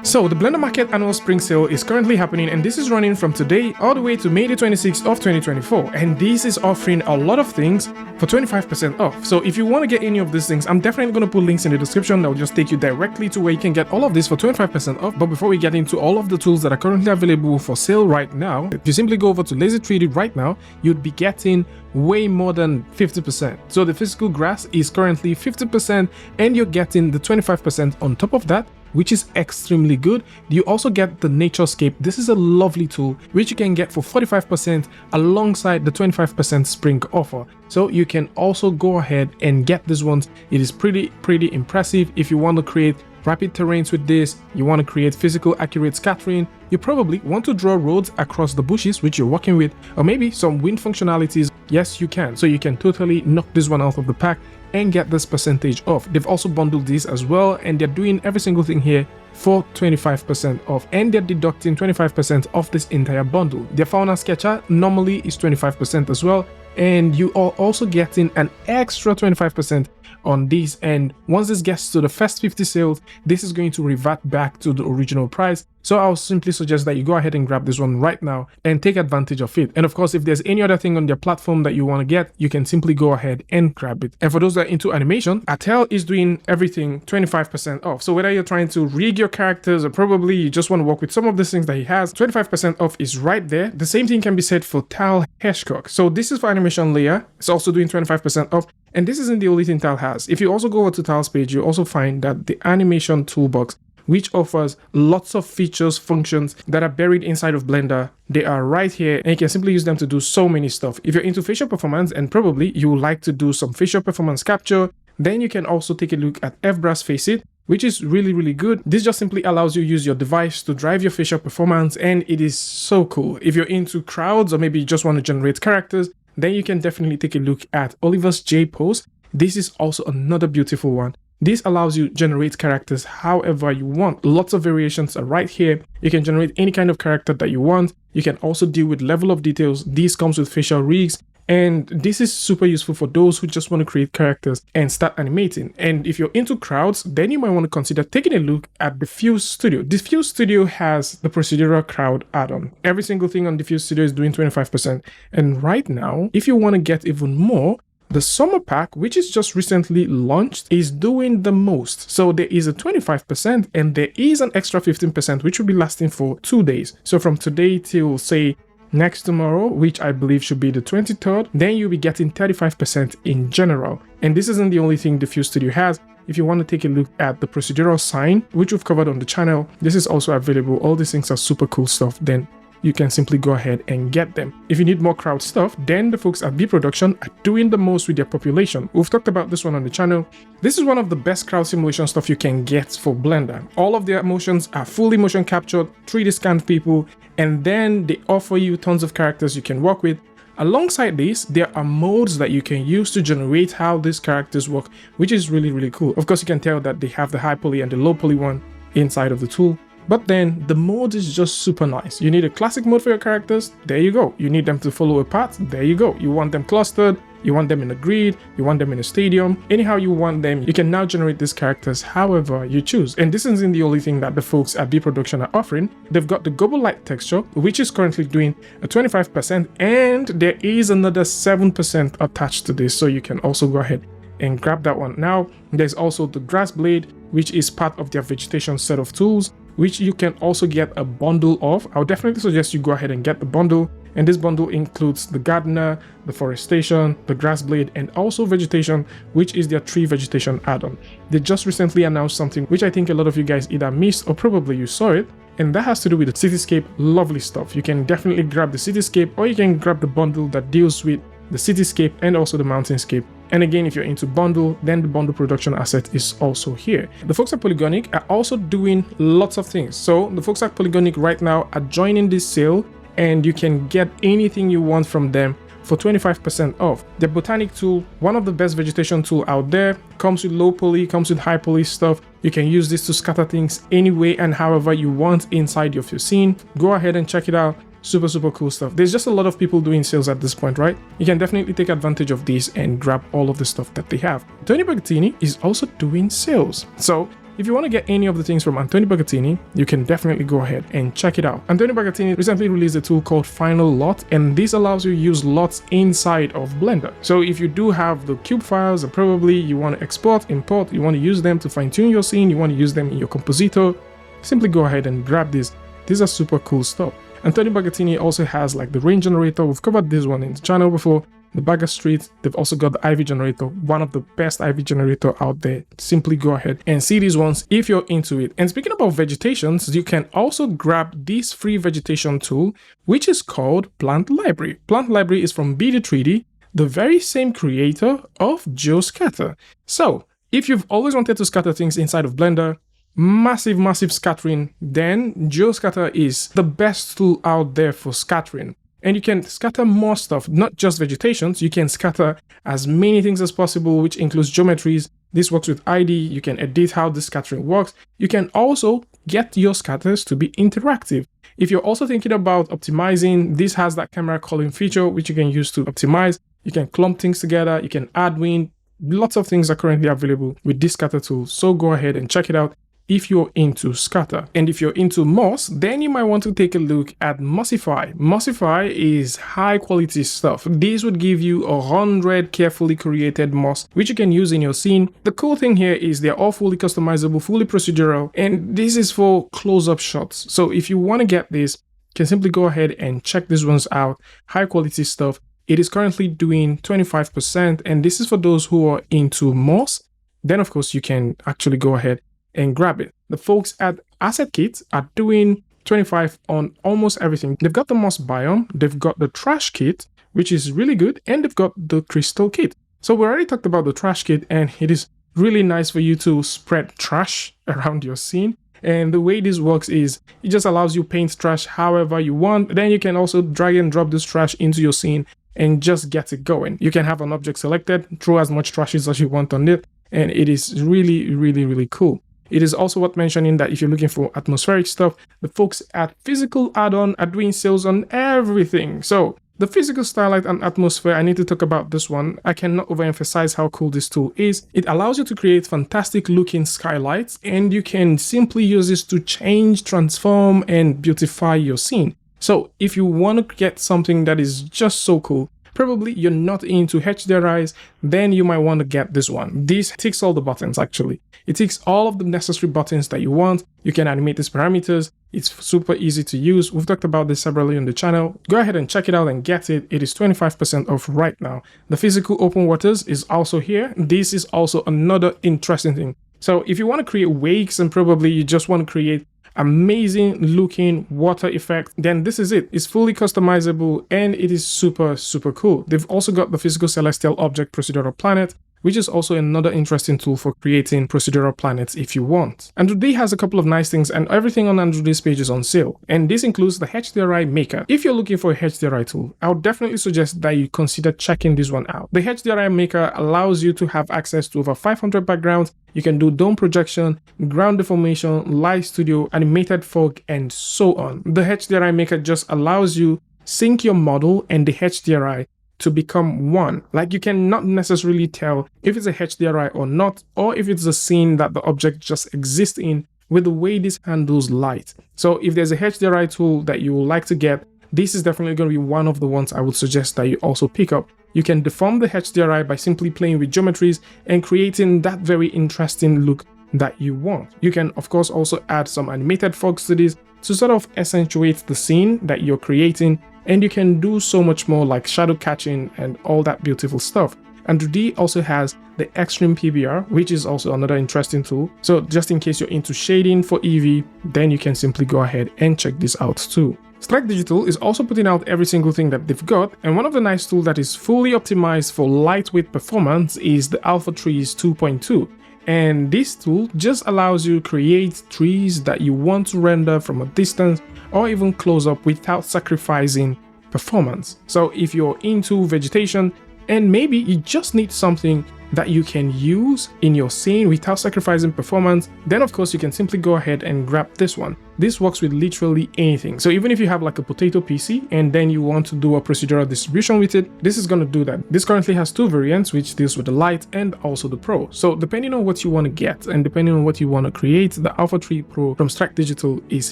So the Blender Market annual spring sale is currently happening, and this is running from today all the way to May the 26th of 2024, and this is offering a lot of things for 25% off. So if you want to get any of these things, I'm definitely going to put links in the description that will just take you directly to where you can get all of this for 25% off. But before we get into all of the tools that are currently available for sale right now, if you simply go over to Lazy 3D right now, you'd be getting way more than 50%. So the physical grass is currently 50%, and you're getting the 25% on top of that, which is extremely good. You also get the Naturescape. This is a lovely tool which you can get for 45% alongside the 25% spring offer. So you can also go ahead and get this one. It is pretty impressive. If you want to create rapid terrains with this, you want to create physical accurate scattering, you probably want to draw roads across the bushes which you're working with, or maybe some wind functionalities. Yes, you can. So you can totally knock this one out of the pack and get this percentage off. They've also bundled these as well, and they're doing every single thing here for 25% off, and they're deducting 25% off this entire bundle. Their fauna sketcher normally is 25% as well, and you are also getting an extra 25% on this. And once this gets to the first 50 sales, this is going to revert back to the original price. So I'll simply suggest that you go ahead and grab this one right now and take advantage of it. And of course, if there's any other thing on their platform that you want to get, you can simply go ahead and grab it. And for those that are into animation, Attel is doing everything 25% off. So whether you're trying to rig your characters or probably you just want to work with some of the things that he has, 25% off is right there. The same thing can be said for Tal Heshcock. So this is for animation layer. It's also doing 25% off. And this isn't the only thing Tal has. If you also go over to Tal's page, you also find that the animation toolbox, which offers lots of features, functions that are buried inside of Blender. They are right here, and you can simply use them to do so many stuff. If you're into facial performance and probably you would like to do some facial performance capture, then you can also take a look at FBrush Faceit, which is really good. This just simply allows you to use your device to drive your facial performance, and it is so cool. If you're into crowds or maybe you just want to generate characters, then you can definitely take a look at Oliver's J Pose. This is also another beautiful one. This allows you to generate characters however you want. Lots of variations are right here. You can generate any kind of character that you want. You can also deal with level of details. This comes with facial rigs, and this is super useful for those who just want to create characters and start animating. And if you're into crowds, then you might want to consider taking a look at Diffuse Studio. Diffuse Studio has the procedural crowd add-on. Every single thing on Diffuse Studio is doing 25%. And right now, if you want to get even more, the summer pack, which is just recently launched, is doing the most. So there is a 25% and there is an extra 15%, which will be lasting for 2 days. So from today till say next tomorrow, which I believe should be the 23rd, then you'll be getting 35% in general. And this isn't the only thing Diffuse Studio has. If you want to take a look at the procedural sign, which we've covered on the channel, this is also available. All these things are super cool stuff. Then you can simply go ahead and get them. If you need more crowd stuff, then the folks at B Production are doing the most with their population. We've talked about this one on the channel. This is one of the best crowd simulation stuff you can get for Blender. All of their motions are fully motion captured, 3D scanned people, and then they offer you tons of characters you can work with. Alongside this, there are modes that you can use to generate how these characters work, which is really cool. Of course, you can tell that they have the high poly and the low poly one inside of the tool. But then the mode is just super nice. You need a classic mode for your characters, there you go. You need them to follow a path, there you go. You want them clustered, you want them in a grid, you want them in a stadium, anyhow you want them, you can now generate these characters however you choose. And this isn't the only thing that the folks at B Production are offering. They've got the Global Light texture, which is currently doing a 25%, and there is another 7% attached to this, so you can also go ahead and grab that one. Now, there's also the Grass Blade, which is part of their Vegetation set of tools, which you can also get a bundle of. I'll definitely suggest you go ahead and get the bundle. And this bundle includes the Gardener, the Forestation, the Grass Blade, and also Vegetation, which is their tree vegetation add-on. They just recently announced something which I think a lot of you guys either missed or probably you saw it, and that has to do with the Cityscape. Lovely stuff. You can definitely grab the Cityscape, or you can grab the bundle that deals with the Cityscape and also the Mountainscape. And again, if you're into bundle, then the bundle production asset is also here. The folks at Polygonic are also doing lots of things. So the folks at Polygonic right now are joining this sale, and you can get anything you want from them for 25% off. The Botanic tool, one of the best vegetation tool out there, comes with low poly, comes with high poly stuff. You can use this to scatter things any way and however you want inside of your scene. Go ahead and check it out. Super cool stuff. There's just a lot of people doing sales at this point, right? You can definitely take advantage of these and grab all of the stuff that they have. Tony Bergattini is also doing sales. So if you want to get any of the things from Antonio Bagatini, you can definitely go ahead and check it out. Antonio Bagatini recently released a tool called Final Lot, and this allows you to use lots inside of Blender. So if you do have the cube files and probably you want to export, import, you want to use them to fine-tune your scene, you want to use them in your Compositor, simply go ahead and grab this. These are super cool stuff. Antonio Bagatini also has like the rain generator. We've covered this one in the channel before. The Bagger Street, they've also got the Ivy generator, one of the best Ivy generator out there. Simply go ahead and see these ones if you're into it. And speaking about vegetations, you can also grab this free vegetation tool, which is called Plant Library. Plant Library is from BD3D, the very same creator of GeoScatter. So if you've always wanted to scatter things inside of Blender, massive scattering, then GeoScatter is the best tool out there for scattering. And you can scatter more stuff, not just vegetations. You can scatter as many things as possible, which includes geometries. This works with ID. You can edit how the scattering works. You can also get your scatters to be interactive. If you're also thinking about optimizing, this has that camera calling feature, which you can use to optimize. You can clump things together. You can add wind. Lots of things are currently available with this scatter tool. So go ahead and check it out if you're into scatter. And if you're into moss, then you might want to take a look at Mossify. Mossify is high quality stuff. This would give you 100 carefully created moss, which you can use in your scene. The cool thing here is they're all fully customizable, fully procedural, and this is for close-up shots. So if you want to get this, you can simply go ahead and check these ones out. High quality stuff. It is currently doing 25%, and this is for those who are into moss. Then of course you can actually go ahead and grab it. The folks at Asset Kit are doing 25 on almost everything. They've got the moss biome, they've got the trash kit, which is really good, and they've got the crystal kit. So we already talked about the trash kit, and it is really nice for you to spread trash around your scene. And the way this works is it just allows you paint trash however you want. Then you can also drag and drop this trash into your scene and just get it going. You can have an object selected, throw as much trash as you want on it, and it is really cool. It is also worth mentioning that if you're looking for atmospheric stuff, the folks at Physical Add-on are doing sales on everything. So the physical starlight and atmosphere, I need to talk about this one. I cannot overemphasize how cool this tool is. It allows you to create fantastic looking skylights, and you can simply use this to change, transform, and beautify your scene. So if you want to get something that is just so cool, probably you're not into HDRIs, then you might want to get this one. This ticks all the buttons actually. It ticks all of the necessary buttons that you want. You can animate these parameters. It's super easy to use. We've talked about this separately on the channel. Go ahead and check it out and get it. It is 25% off right now. The physical open waters is also here. This is also another interesting thing. So if you want to create wakes and probably you just want to create amazing looking water effect, then this is it. It's fully customizable and it is super cool. They've also got the physical celestial object procedural planet, which is also another interesting tool for creating procedural planets if you want. Andrew D has a couple of nice things, and everything on Andrew D's page is on sale. And this includes the HDRI Maker. If you're looking for a HDRI tool, I would definitely suggest that you consider checking this one out. The HDRI Maker allows you to have access to over 500 backgrounds. You can do dome projection, ground deformation, light studio, animated fog, and so on. The HDRI Maker just allows you sync your model and the HDRI to become one. Like you cannot necessarily tell if it's a HDRI or not, or if it's a scene that the object just exists in with the way this handles light. So if there's a HDRI tool that you would like to get, this is definitely going to be one of the ones I would suggest that you also pick up. You can deform the HDRI by simply playing with geometries and creating that very interesting look that you want. You can of course also add some animated fogs to this to sort of accentuate the scene that you're creating, and you can do so much more like shadow catching and all that beautiful stuff. Andrew D also has the Extreme PBR, which is also another interesting tool. So just in case you're into shading for Eevee, then you can simply go ahead and check this out too. Strike Digital is also putting out every single thing that they've got, and one of the nice tools that is fully optimized for lightweight performance is the Alpha Trees 2.2. And this tool just allows you to create trees that you want to render from a distance or even close up without sacrificing performance. So if you're into vegetation and maybe you just need something that you can use in your scene without sacrificing performance, then of course you can simply go ahead and grab this one. This works with literally anything. So even if you have like a potato PC and then you want to do a procedural distribution with it, this is going to do that. This currently has two variants, which deals with the light and also the Pro. So depending on what you want to get and depending on what you want to create, the Alpha 3 Pro from Strike Digital is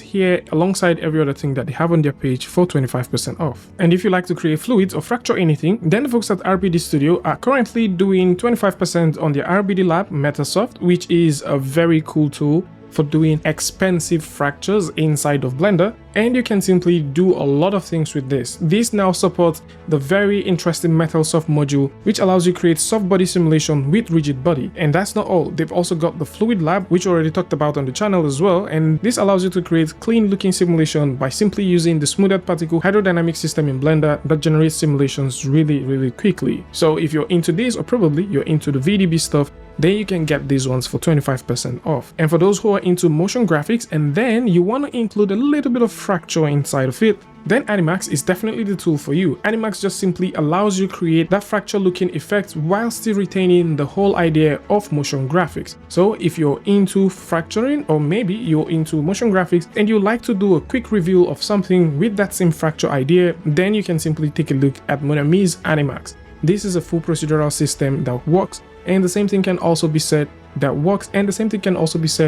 here alongside every other thing that they have on their page for 25% off. And if you like to create fluids or fracture anything, then the folks at RBD Studio are currently doing 25% on their RBD Lab Metasoft, which is a very cool tool for doing expensive fractures inside of Blender, and you can simply do a lot of things with this. This now supports the very interesting MetalSoft module, which allows you to create soft body simulation with rigid body. And that's not all. They've also got the Fluid Lab, which we already talked about on the channel as well, and this allows you to create clean looking simulation by simply using the smoothed particle hydrodynamic system in Blender that generates simulations really quickly. So if you're into this, or probably you're into the VDB stuff, then you can get these ones for 25% off. And for those who are into motion graphics and then you want to include a little bit of fracture inside of it, then Animax is definitely the tool for you. Animax just simply allows you to create that fracture looking effect while still retaining the whole idea of motion graphics. So if you're into fracturing, or maybe you're into motion graphics and you like to do a quick review of something with that same fracture idea, then you can simply take a look at Mon Ami's Animax. This is a full procedural system that works, and the same thing can also be said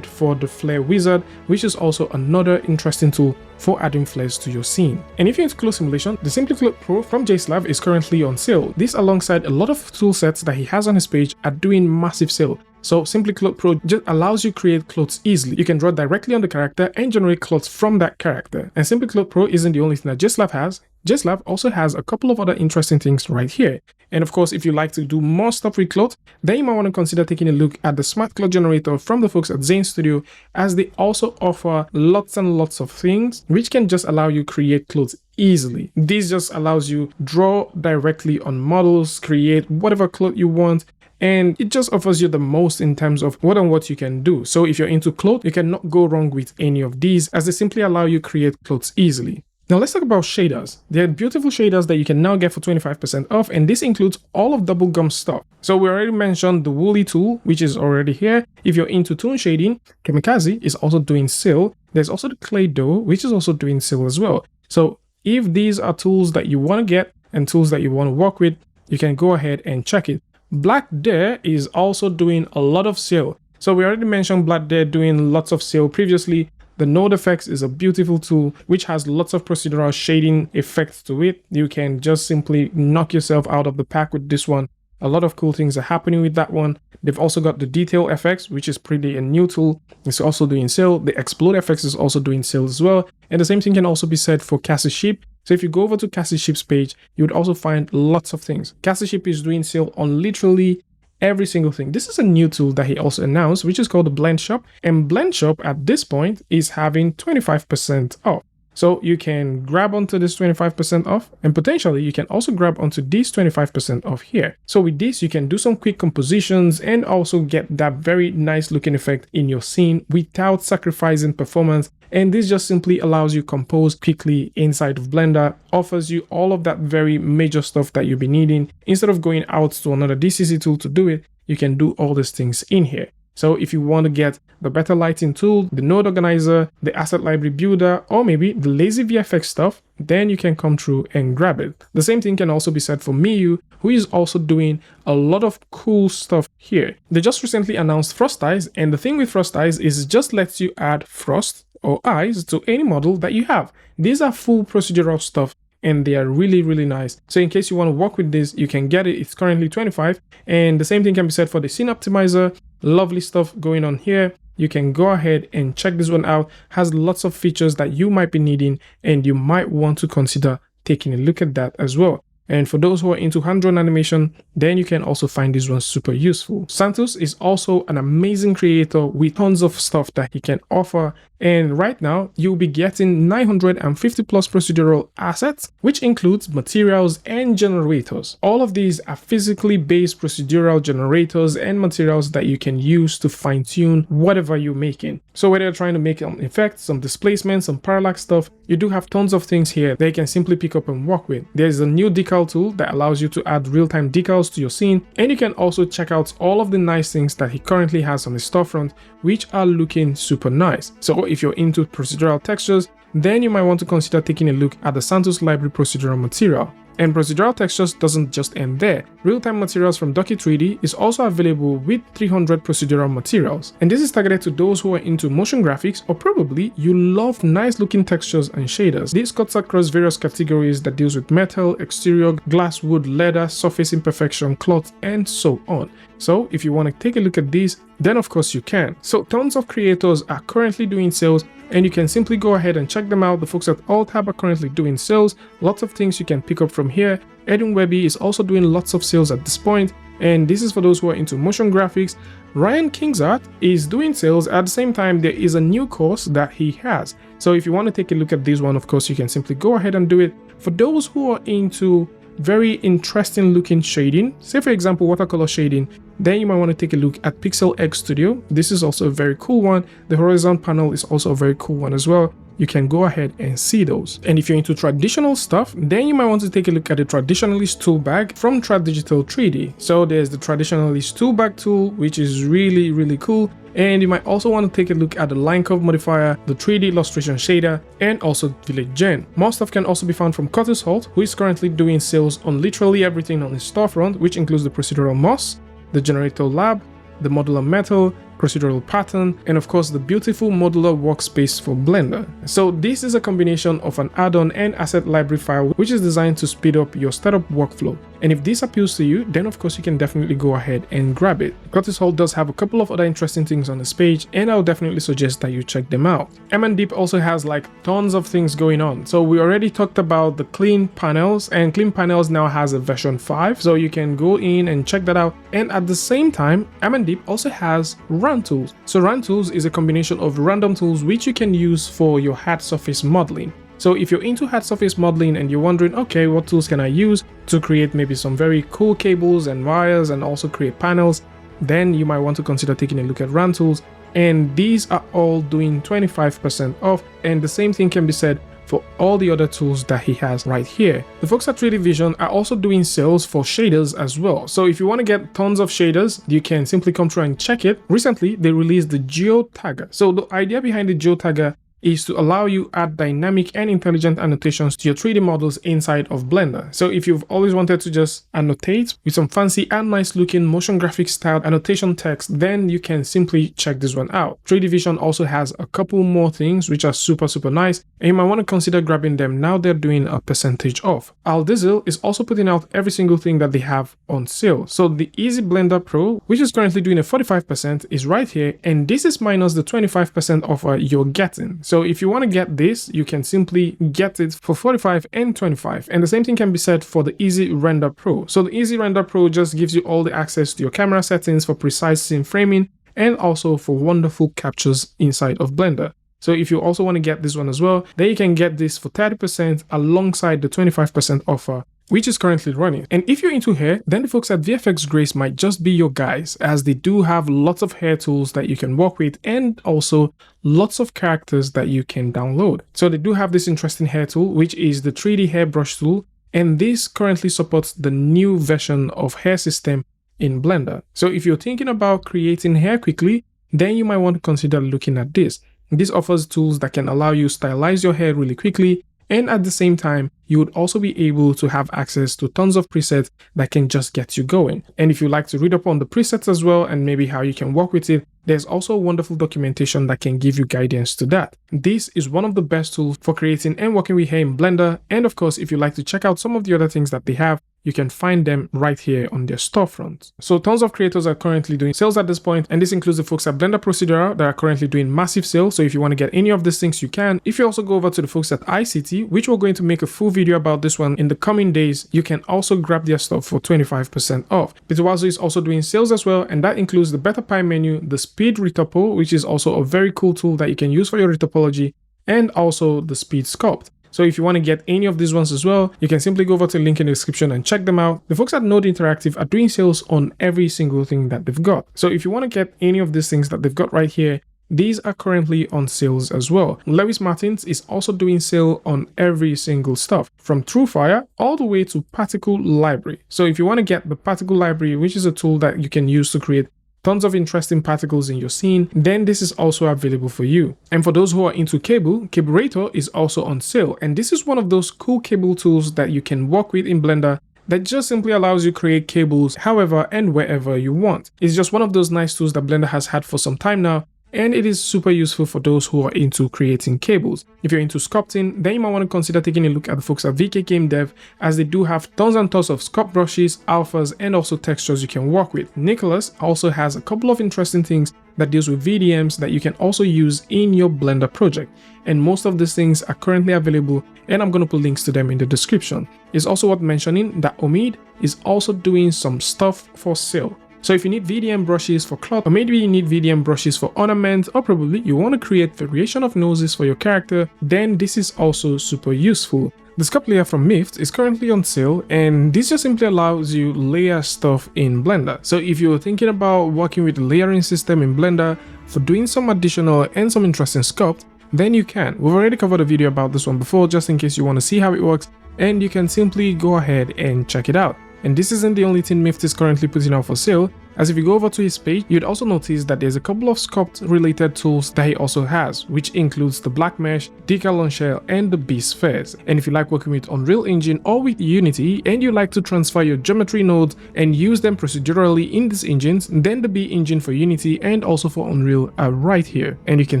for the Flare Wizard, which is also another interesting tool for adding flares to your scene. And if you're into clothes simulation, the SimplyCloth Pro from JSlav is currently on sale. This, alongside a lot of tool sets that he has on his page, are doing massive sale. So SimplyCloth Pro just allows you to create clothes easily. You can draw directly on the character and generate clothes from that character. And SimplyCloth Pro isn't the only thing that JSlav has. JSlav also has a couple of other interesting things right here. And of course, if you like to do more stuff with cloth, then you might want to consider taking a look at the Smart Cloth Generator from the folks at Zane Studio, as they also offer lots and lots of things which can just allow you create clothes easily. This just allows you draw directly on models, create whatever cloth you want, and it just offers you the most in terms of what you can do. So if you're into clothes, you cannot go wrong with any of these, as they simply allow you to create clothes easily. Now let's talk about shaders. They're beautiful shaders that you can now get for 25% off, and this includes all of Bubblegum stuff. So we already mentioned the Woolly tool, which is already here. If you're into toon shading, Kamikaze is also doing sale. There's also the Clay Dough, which is also doing sale as well. So if these are tools that you want to get and tools that you want to work with, you can go ahead and check it. Black Dare is also doing a lot of sale. So we already mentioned Black Dare doing lots of sale previously. The Node Effects is a beautiful tool which has lots of procedural shading effects to it. You can just simply knock yourself out of the park with this one. A lot of cool things are happening with that one. They've also got the Detail FX, which is pretty a new tool. It's also doing sale. The Explode FX is also doing sale as well. And the same thing can also be said for Cassie Ship. So if you go over to Cassie Ship's page, you would also find lots of things. Cassie Ship is doing sale on literally every single thing. This is a new tool that he also announced, which is called the Blend Shop. And Blend Shop at this point is having 25% off. So you can grab onto this 25% off, and potentially you can also grab onto this 25% off here. So with this, you can do some quick compositions and also get that very nice looking effect in your scene without sacrificing performance. And this just simply allows you to compose quickly inside of Blender, offers you all of that very major stuff that you'll be needing. Instead of going out to another DCC tool to do it, you can do all these things in here. So if you want to get the better lighting tool, the node organizer, the asset library builder, or maybe the lazy VFX stuff, then you can come through and grab it. The same thing can also be said for Miyu, who is also doing a lot of cool stuff here. They just recently announced Frost Eyes, and the thing with Frost Eyes is it just lets you add frost or eyes to any model that you have. These are full procedural stuff, and they are really nice. So in case you want to work with this, you can get it. It's currently 25, and the same thing can be said for the Scene Optimizer. Lovely stuff going on here. You can go ahead and check this one out. Has lots of features that you might be needing, and you might want to consider taking a look at that as well. And for those who are into hand-drawn animation, then you can also find this one super useful. Santos is also an amazing creator with tons of stuff that he can offer, And right now, you'll be getting 950 plus procedural assets, which includes materials and generators. All of these are physically based procedural generators and materials that you can use to fine-tune whatever you're making. So whether you're trying to make an effect, some displacement, some parallax stuff, you do have tons of things here that you can simply pick up and work with. There's a new decal tool that allows you to add real-time decals to your scene, and you can also check out all of the nice things that he currently has on his storefront, which are looking super nice. So if you're into procedural textures, then you might want to consider taking a look at the Santos Library procedural material. And procedural textures doesn't just end there. Real-time materials from Ducky 3D is also available with 300 procedural materials. And this is targeted to those who are into motion graphics, or probably you love nice looking textures and shaders. This cuts across various categories that deals with metal, exterior, glass, wood, leather, surface imperfection, cloth, and so on. So if you want to take a look at these, then of course you can. So tons of creators are currently doing sales, and you can simply go ahead and check them out. The folks at Alltab are currently doing sales. Lots of things you can pick up from here. Edwin Webby is also doing lots of sales at this point, and this is for those who are into motion graphics. Ryan Kingsart is doing sales. At the same time, there is a new course that he has. So if you want to take a look at this one, of course, you can simply go ahead and do it. For those who are into very interesting looking shading, say for example watercolor shading, then you might want to take a look at Pixel X Studio. This is also a very cool one. The horizon panel is also a very cool one as well. You can go ahead and see those. And if you're into traditional stuff, then you might want to take a look at the Traditionalist tool bag from Trad Digital 3D. So there's the Traditionalist tool bag tool, which is really cool. And you might also want to take a look at the line curve modifier, the 3D illustration shader, and also Village Gen. More stuff can also be found from Curtis Holt, who is currently doing sales on literally everything on his storefront, which includes the procedural moss, the generator lab, the modular metal, procedural pattern, and of course the beautiful modular workspace for Blender. So this is a combination of an add-on and asset library file which is designed to speed up your startup workflow. And if this appeals to you, then of course you can definitely go ahead and grab it. Curtis Hall does have a couple of other interesting things on this page, and I would definitely suggest that you check them out. Deep also has like tons of things going on. So we already talked about the clean panels, and clean panels now has a version 5, so you can go in and check that out. And at the same time, Deep also has run tools. So run tools is a combination of random tools which you can use for your hard surface modeling. So if you're into hard surface modeling and you're wondering, okay, what tools can I use to create maybe some very cool cables and wires and also create panels, then you might want to consider taking a look at run tools. And these are all doing 25% off, and the same thing can be said for all the other tools that he has right here. The folks at 3D Vision are also doing sales for shaders as well. So if you want to get tons of shaders, you can simply come through and check it. Recently, they released the Geo Tagger. So the idea behind the Geo Tagger is to allow you add dynamic and intelligent annotations to your 3D models inside of Blender. So if you've always wanted to just annotate with some fancy and nice looking motion graphic style annotation text, then you can simply check this one out. 3D Vision also has a couple more things which are super nice, and you might want to consider grabbing them now they're doing a percentage off. Al Diesel is also putting out every single thing that they have on sale. So the Easy Blender Pro, which is currently doing a 45%, is right here, and this is minus the 25% offer you're getting. So if you want to get this, you can simply get it for 45 and 25. And the same thing can be said for the Easy Render Pro. So the Easy Render Pro just gives you all the access to your camera settings for precise scene framing and also for wonderful captures inside of Blender. So if you also want to get this one as well, then you can get this for 30% alongside the 25% offer, which is currently running. And if you're into hair, then the folks at VFX Grace might just be your guys, as they do have lots of hair tools that you can work with and also lots of characters that you can download. So they do have this interesting hair tool, which is the 3D hair brush tool, and this currently supports the new version of hair system in Blender. So if you're thinking about creating hair quickly, then you might want to consider looking at this. This offers tools that can allow you stylize your hair really quickly, and at the same time, you would also be able to have access to tons of presets that can just get you going. And if you like to read up on the presets as well and maybe how you can work with it, there's also wonderful documentation that can give you guidance to that. This is one of the best tools for creating and working with hair in Blender. And of course, if you like to check out some of the other things that they have, you can find them right here on their storefront. So tons of creators are currently doing sales at this point, and this includes the folks at Blender Procedural that are currently doing massive sales. So if you want to get any of these things, you can. If you also go over to the folks at ICT, which we're going to make a full video about this one in the coming days, you can also grab their stuff for 25% off. Bitwazo is also doing sales as well, and that includes the Better Pie menu, the Speed Retopo, which is also a very cool tool that you can use for your retopology, and also the Speed Sculpt. So if you want to get any of these ones as well, you can simply go over to the link in the description and check them out. The folks at Node Interactive are doing sales on every single thing that they've got. So if you want to get any of these things that they've got right here, these are currently on sales as well. Lewis Martins is also doing sale on every single stuff, from TrueFire all the way to Particle Library. So if you want to get the Particle Library, which is a tool that you can use to create tons of interesting particles in your scene, then this is also available for you. And for those who are into cable, Caburator is also on sale. And this is one of those cool cable tools that you can work with in Blender that just simply allows you to create cables however and wherever you want. It's just one of those nice tools that Blender has had for some time now, and it is super useful for those who are into creating cables. If you're into sculpting, then you might want to consider taking a look at the folks at VK Game Dev, as they do have tons and tons of sculpt brushes, alphas, and also textures you can work with. Nicholas also has a couple of interesting things that deals with VDMs that you can also use in your Blender project. And most of these things are currently available, and I'm going to put links to them in the description. It's also worth mentioning that Omid is also doing some stuff for sale. So if you need VDM brushes for cloth, or maybe you need VDM brushes for ornament, or probably you want to create variation of noses for your character, then this is also super useful. The sculpt layer from Mift is currently on sale, and this just simply allows you layer stuff in Blender. So if you're thinking about working with the layering system in Blender for doing some additional and some interesting sculpt, then you can. We've already covered a video about this one before, just in case you want to see how it works, and you can simply go ahead and check it out. And this isn't the only thing Mift is currently putting out for sale, as if you go over to his page, you'd also notice that there's a couple of sculpt related tools that he also has, which includes the Black Mesh, Decal on Shell, and the Beast Spheres. And if you like working with Unreal Engine or with Unity, and you like to transfer your geometry nodes and use them procedurally in these engines, then the B engine for Unity and also for Unreal are right here. And you can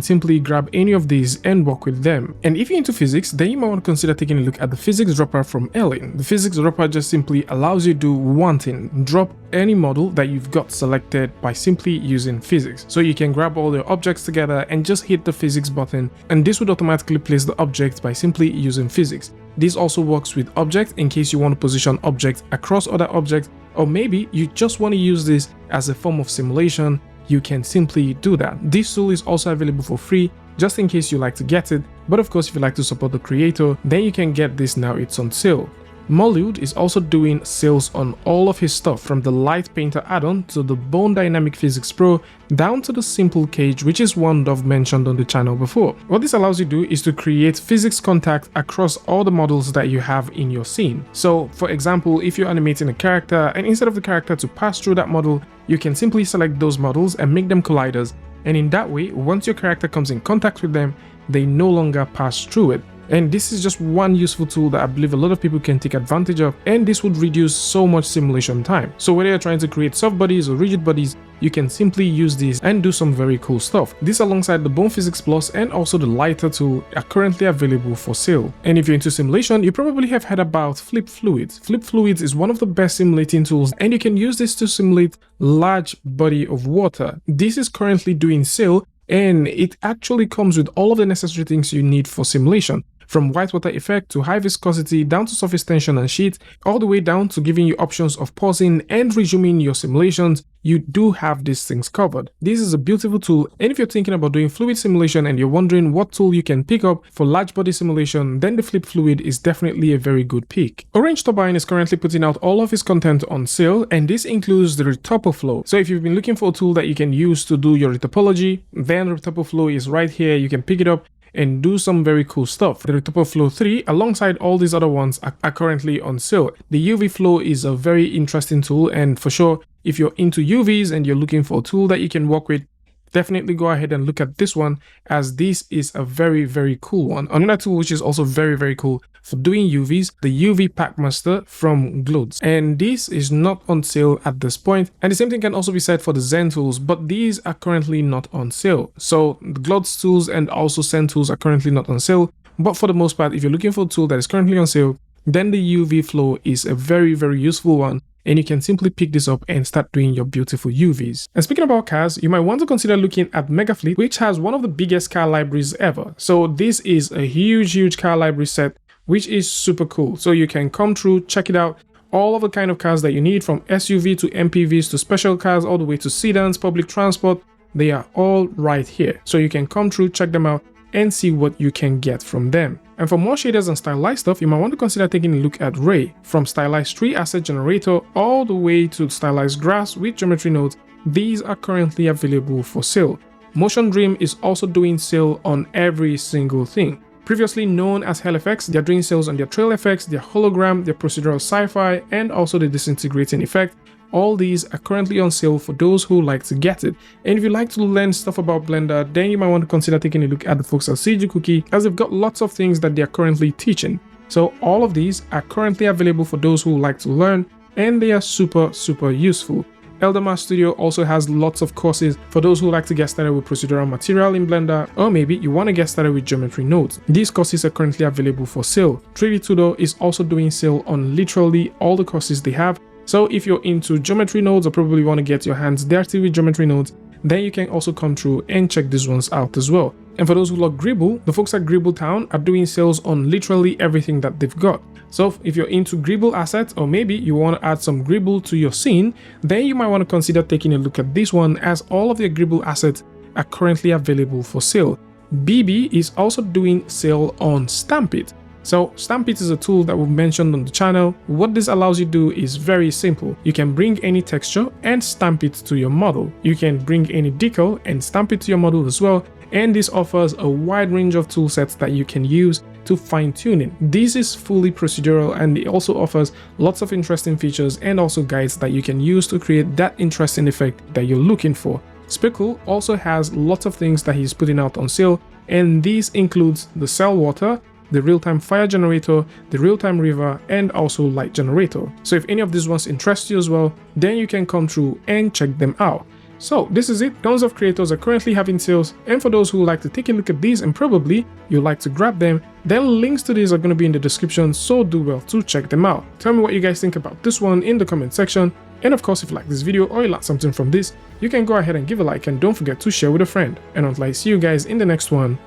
simply grab any of these and work with them. And if you're into physics, then you might want to consider taking a look at the physics dropper from Ellen. The physics dropper just simply allows you to do one thing: drop any model that you've got selected by simply using physics. So you can grab all your objects together and just hit the physics button, and this would automatically place the object by simply using physics. This also works with objects in case you want to position objects across other objects, or maybe you just want to use this as a form of simulation. You can simply do that. This tool is also available for free, just in case you like to get it, but of course if you like to support the creator, then you can get this now. It's on sale. Mollude is also doing sales on all of his stuff, from the Light Painter add-on to the Bone Dynamic Physics Pro, down to the Simple Cage, which is one I've mentioned on the channel before. What this allows you to do is to create physics contact across all the models that you have in your scene. So for example, if you're animating a character, and instead of the character to pass through that model, you can simply select those models and make them colliders, and in that way, once your character comes in contact with them, they no longer pass through it. And this is just one useful tool that I believe a lot of people can take advantage of, and this would reduce so much simulation time. So whether you're trying to create soft bodies or rigid bodies, you can simply use this and do some very cool stuff. This, alongside the Bone Physics Plus and also the Lighter tool, are currently available for sale. And if you're into simulation, you probably have heard about Flip Fluids. Flip Fluids is one of the best simulating tools, and you can use this to simulate large body of water. This is currently doing sale, and it actually comes with all of the necessary things you need for simulation, from whitewater effect to high viscosity, down to surface tension and sheet, all the way down to giving you options of pausing and resuming your simulations. You do have these things covered. This is a beautiful tool, and if you're thinking about doing fluid simulation and you're wondering what tool you can pick up for large body simulation, then the Flip Fluid is definitely a very good pick. Orange Turbine is currently putting out all of his content on sale, and this includes the Retopoflow. So if you've been looking for a tool that you can use to do your retopology, then Retopoflow is right here. You can pick it up and do some very cool stuff. The Retopoflow 3, alongside all these other ones, are currently on sale. The UV Flow is a very interesting tool, and for sure, if you're into UVs and you're looking for a tool that you can work with, definitely go ahead and look at this one, as this is a very, very cool one. Another tool which is also very, very cool for doing UVs, the UV Packmaster from Glodes. And this is not on sale at this point. And the same thing can also be said for the Zen tools, but these are currently not on sale. So the Glodes tools and also Zen tools are currently not on sale. But for the most part, if you're looking for a tool that is currently on sale, then the UV flow is a very, very useful one. And you can simply pick this up and start doing your beautiful UVs. And speaking about cars, you might want to consider looking at Megafleet, which has one of the biggest car libraries ever. So this is a huge car library set, which is super cool. So you can come through, check it out. All of the kind of cars that you need, from SUV to MPVs to special cars, all the way to sedans, public transport, they are all right here. So you can come through, check them out, and see what you can get from them. And for more shaders and stylized stuff, you might want to consider taking a look at Ray. From stylized tree asset generator all the way to stylized grass with geometry nodes, these are currently available for sale. Motion Dream is also doing sale on every single thing. Previously known as Hell effects, they're doing sales on their trail effects, their hologram, their procedural sci-fi, and also the disintegrating effect. All these are currently on sale for those who like to get it. And if you like to learn stuff about Blender, then you might want to consider taking a look at the folks at CG Cookie, as they've got lots of things that they're currently teaching. So all of these are currently available for those who like to learn, and they are super useful. Eldemar Studio also has lots of courses for those who like to get started with procedural material in Blender, or maybe you want to get started with geometry nodes. These courses are currently available for sale. 3D Tutor is also doing sale on literally all the courses they have. So if you're into geometry nodes or probably want to get your hands dirty with geometry nodes, then you can also come through and check these ones out as well. And for those who love Gribble, the folks at Gribble Town are doing sales on literally everything that they've got. So if you're into Gribble assets, or maybe you want to add some Gribble to your scene, then you might want to consider taking a look at this one, as all of their Gribble assets are currently available for sale. BB is also doing sale on Stampit. So Stampit is a tool that we've mentioned on the channel. What this allows you to do is very simple. You can bring any texture and stamp it to your model. You can bring any decal and stamp it to your model as well. And this offers a wide range of tool sets that you can use to fine tuning. This is fully procedural, and it also offers lots of interesting features and also guides that you can use to create that interesting effect that you're looking for. Speckle also has lots of things that he's putting out on sale, and these includes the Cell Water, the Realtime Fire Generator, the Realtime River, and also Light Generator. So if any of these ones interest you as well, then you can come through and check them out. So this is it. Tons of creators are currently having sales, and for those who like to take a look at these and probably you like to grab them, then links to these are going to be in the description, so do well to check them out. Tell me what you guys think about this one in the comment section, and of course if you like this video or you learned something from this, you can go ahead and give a like, and don't forget to share with a friend. And until I see you guys in the next one,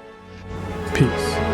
peace.